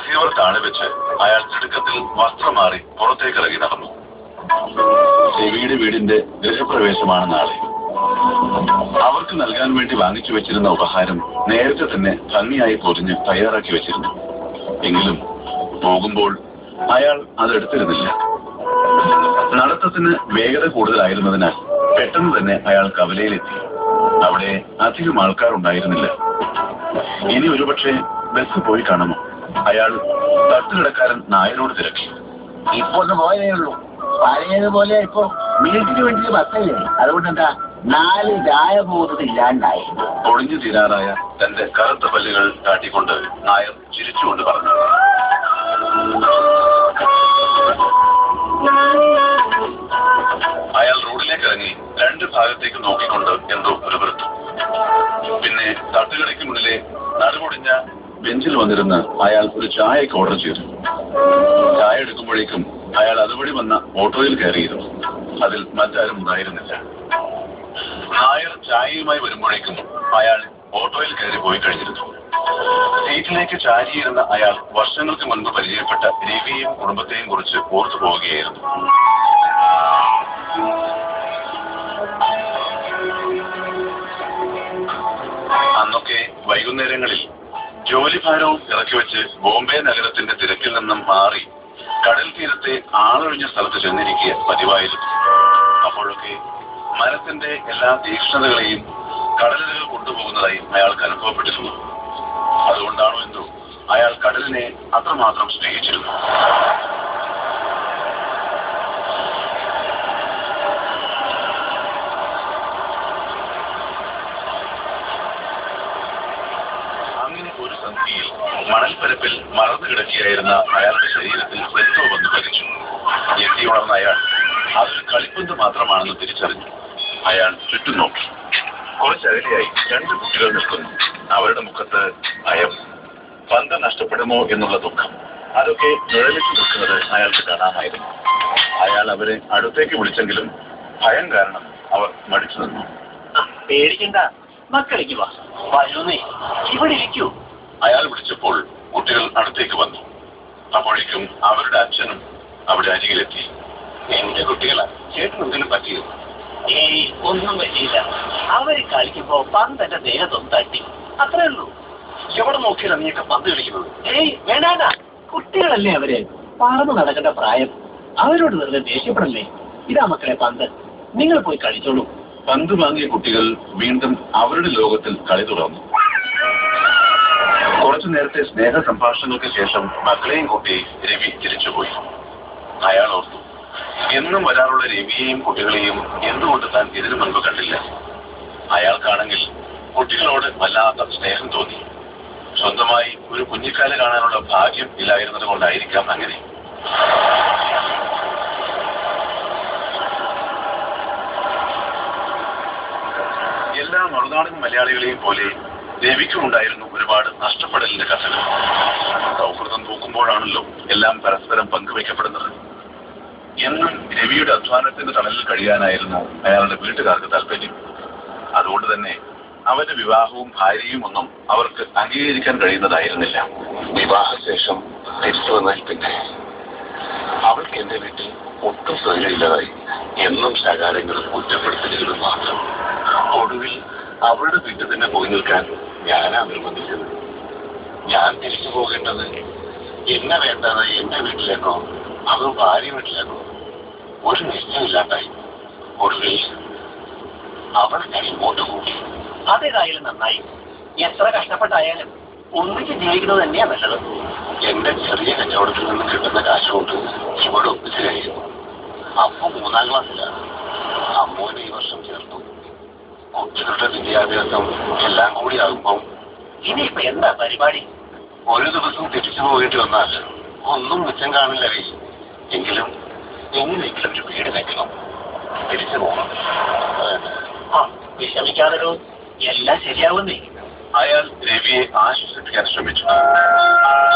Receiver താഴെ വെച്ച് അയാൾ തിടുക്കത്തിൽ വസ്ത്രം മാറി പുറത്തേക്കിറങ്ങി നടന്നു. രവിയുടെ വീടിന്റെ ഗൃഹപ്രവേശമാണ് നാളെ. അവർക്ക് നൽകാൻ വേണ്ടി വാങ്ങിച്ചു വെച്ചിരുന്ന ഉപഹാരം നേരത്തെ തന്നെ ഭംഗിയായി പൊതിഞ്ഞ് തയ്യാറാക്കി വെച്ചിരുന്നു. എങ്കിലും പോകുമ്പോൾ അയാൾ അതെടുത്തിരുന്നില്ല. നടത്തത്തിന് വേഗത കൂടുതലായിരുന്നതിനാൽ പെട്ടെന്ന് തന്നെ അയാൾ കവലയിലെത്തി. അവിടെ അധികം ആൾക്കാരുണ്ടായിരുന്നില്ല. ഇനി ഒരുപക്ഷെ ബസ് പോയി കാണുമോ? അയാൾ തട്ടുകിടക്കാരൻ നായരോട് തിരക്കി. ഇപ്പൊ ഒന്ന് പോയതേ ഉള്ളൂ. പഴയതുപോലെ ഇപ്പൊ മിനിറ്റിന് വേണ്ടി ബസ്സല്ലേ, അതുകൊണ്ട് എന്താ 4 ചായ പോകുന്നത് ഇല്ലാണ്ടായി. ഒളിഞ്ഞു തീരാറായ തന്റെ കറുത്ത പല്ലുകൾ കാട്ടിക്കൊണ്ട് നായർ ചിരിച്ചുകൊണ്ട് പറഞ്ഞു. അയാൾ റോഡിലേക്ക് ഇറങ്ങി 2 ഭാഗത്തേക്ക് നോക്കിക്കൊണ്ട് എന്തോ ഒരുവൃത്തു. പിന്നെ തട്ടുകടയ്ക്ക് മുന്നിലെ നടുപൊടിഞ്ഞ ബെഞ്ചിൽ വന്നിരുന്ന് അയാൾ ഒരു ചായക്ക് ഓർഡർ ചെയ്തു. ചായ എടുക്കുമ്പോഴേക്കും അയാൾ അതുവഴി വന്ന ഓട്ടോയിൽ കയറിയിരുന്നു. അതിൽ മറ്റാരും ഉണ്ടായിരുന്നില്ല. നായർ ചായയുമായി വരുമ്പോഴേക്കും അയാൾ ഓട്ടോയിൽ കയറി പോയി കഴിഞ്ഞിരുന്നു. സീറ്റിലേക്ക് ചാരിയിരുന്ന അയാൾ വർഷങ്ങൾക്ക് മുൻപ് പരിചയപ്പെട്ട രവിയെയും കുടുംബത്തെയും കുറിച്ച് ഓർത്തു പോവുകയായിരുന്നു. അന്നൊക്കെ വൈകുന്നേരങ്ങളിൽ ജോലിഭാരവും ഇറക്കിവെച്ച് ബോംബെ നഗരത്തിന്റെ തിരക്കിൽ നിന്നും മാറി കടൽ തീരത്തെ ആളൊഴിഞ്ഞ സ്ഥലത്ത് ചെന്നിരിക്കുക പതിവായിരുന്നു. അപ്പോഴൊക്കെ മരത്തിന്റെ എല്ലാ തീക്ഷ്ണതകളെയും കടലുകൾ കൊണ്ടുപോകുന്നതായി അയാൾക്ക് അനുഭവപ്പെട്ടിരുന്നു. അതുകൊണ്ടാണോ എന്തോ അയാൾ കടലിനെ അത്രമാത്രം സ്നേഹിച്ചിരുന്നു. അങ്ങനെ ഒരു സന്ധ്യയിൽ മണൽപ്പരപ്പിൽ മറന്നു കിടക്കുകയായിരുന്ന അയാളുടെ ശരീരത്തിൽ എന്തോ വന്ന് പതിച്ചു. എത്തി ഉണർന്ന അയാൾ അതൊരു കളിപ്പന്ത് മാത്രമാണെന്ന് തിരിച്ചറിഞ്ഞു. അയാൾ ചുറ്റും നോക്കി. കുറച്ചകലെയായി 2 കുട്ടികൾ നിൽക്കുന്നു. അവരുടെ മുഖത്ത് ഭയം. പന്ത് നഷ്ടപ്പെടുമോ എന്നുള്ള ദുഃഖം, അതൊക്കെ നിഴലിച്ചു നിൽക്കുന്നത് അയാൾക്ക് കാണാമായിരുന്നു. അയാൾ അവരെ അടുത്തേക്ക് വിളിച്ചെങ്കിലും ഭയം കാരണം അവർ മടിച്ചു നിന്നു. പേടിക്കണ്ട, മക്കളിക്ക് വാ, വരൂന്നേ, ഇവിടെ ഇരിക്കൂ. അയാൾ വിളിച്ചപ്പോൾ കുട്ടികൾ അടുത്തേക്ക് വന്നു. അപ്പോഴേക്കും അവരുടെ അച്ഛനും അവിടെ അരികിലെത്തി. എന്റെ കുട്ടികളാ, ചേട്ടനെന്തെങ്കിലും പറ്റിയോ? ഏയ്, ഒന്നും പറ്റിയില്ല. അവര് കളിക്കുമ്പോ പന്ത് എന്റെ ദേഹത്തൊന്നും തട്ടി, അത്രേ ഉള്ളൂ. എവിടെ നോക്കിയാലും നീയൊക്കെ പന്ത് കളിക്കുന്നത്? ഏയ് വേണ്ട, കുട്ടികളല്ലേ അവര്, പറന്ന് നടക്കേണ്ട പ്രായം. അവരോട് വെറുതെ ദേഷ്യപ്പെടല്ലേ. ഇതാ മക്കളെ പന്ത്, നിങ്ങൾ പോയി കളിച്ചോളൂ. പന്ത് വാങ്ങിയ കുട്ടികൾ വീണ്ടും അവരുടെ ലോകത്തിൽ കളി തുടർന്നു. കുറച്ചു നേരത്തെ സ്നേഹ സംഭാഷണങ്ങൾക്ക് ശേഷം മക്കളെയും കൂട്ടി രവി തിരിച്ചുപോയി. അയാൾ ഓർത്തു, എന്നും വരാറുള്ള രവിയെയും കുട്ടികളെയും എന്തുകൊണ്ട് താൻ ഇതിനു മുൻപ് കണ്ടില്ല? അയാൾക്കാണെങ്കിൽ കുട്ടികളോട് വല്ലാത്ത സ്നേഹം തോന്നി. സ്വന്തമായി ഒരു കുഞ്ഞിക്കാല കാണാനുള്ള ഭാഗ്യം ഇല്ലായിരുന്നത് കൊണ്ടായിരിക്കാം അങ്ങനെ. എല്ലാ മറുനാടൻ മലയാളികളെയും പോലെ രവിക്കും ഉണ്ടായിരുന്നു ഒരുപാട് നഷ്ടപ്പെടലിന്റെ കഥകൾ. സൗഹൃദം നോക്കുമ്പോഴാണല്ലോ എല്ലാം പരസ്പരം പങ്കുവയ്ക്കപ്പെടുന്നത്. എന്നും രവിയുടെ അധ്വാനത്തിന്റെ തണലിൽ കഴിയാനായിരുന്നു അയാളുടെ വീട്ടുകാർക്ക് താല്പര്യം. അതുകൊണ്ട് തന്നെ അവന്റെ വിവാഹവും ഭാര്യയും ഒന്നും അവർക്ക് അംഗീകരിക്കാൻ കഴിയുന്നതായിരുന്നില്ല. വിവാഹശേഷം തിരിച്ചു വന്നാൽ പിന്നെ അവൾക്ക് എന്റെ വീട്ടിൽ ഒട്ടും സ്വൈര്യമില്ലാതായി. എന്നും ശകാരങ്ങളും കുറ്റപ്പെടുത്തലുകളും മാത്രം. ഒടുവിൽ അവളുടെ വീട്ടിൽ തന്നെ പോയി നിൽക്കാൻ ഞാനാ നിർബന്ധിച്ചത്. ഞാൻ തിരിച്ചു പോകേണ്ടത് എന്നെ വേണ്ടാതെ എന്റെ വീട്ടിലേക്കോ അതോ ഭാര്യ വീട്ടിലേക്കോ ഒരു നിശ്ചയമില്ലാണ്ടായി. ഒടുവിൽ അവൾ ഞാൻ ഇങ്ങോട്ട് കൂടി. അതേതായാലും നന്നായി. എത്ര കഷ്ടപ്പെട്ടായാലും ഒന്നിച്ച് ജീവിക്കുന്നത് തന്നെയാ നല്ലത്. എന്റെ ചെറിയ കച്ചവടത്തിൽ നിന്ന് കിട്ടുന്ന കാശ് കൊണ്ട് ഇവിടെ ഒപ്പിച്ചു കഴിയുന്നു. അപ്പൊ 3-ാം ക്ലാസ്സിലാണ്. അമ്മൂനെ ഈ വർഷം ചേർത്തു. കുട്ടികളുടെ വിദ്യാഭ്യാസം എല്ലാം കൂടി ആകുമ്പോൾ ഇനിയിപ്പോ എന്താ പരിപാടി? ഒരു ദിവസം തിരിച്ചു പോയിട്ട് വന്നാൽ ഒന്നും മിച്ചം കാണില്ല. എങ്കിലും എങ്ങനെയെങ്കിലും ഒരു വീട് വെക്കണം. തിരിച്ചു പോകണം. വിഷമിക്കാതെ എല്ലാം ശരിയാവുന്നേ. അയാൾ രവിയെ ആശ്വസിപ്പിക്കാൻ ശ്രമിച്ചു.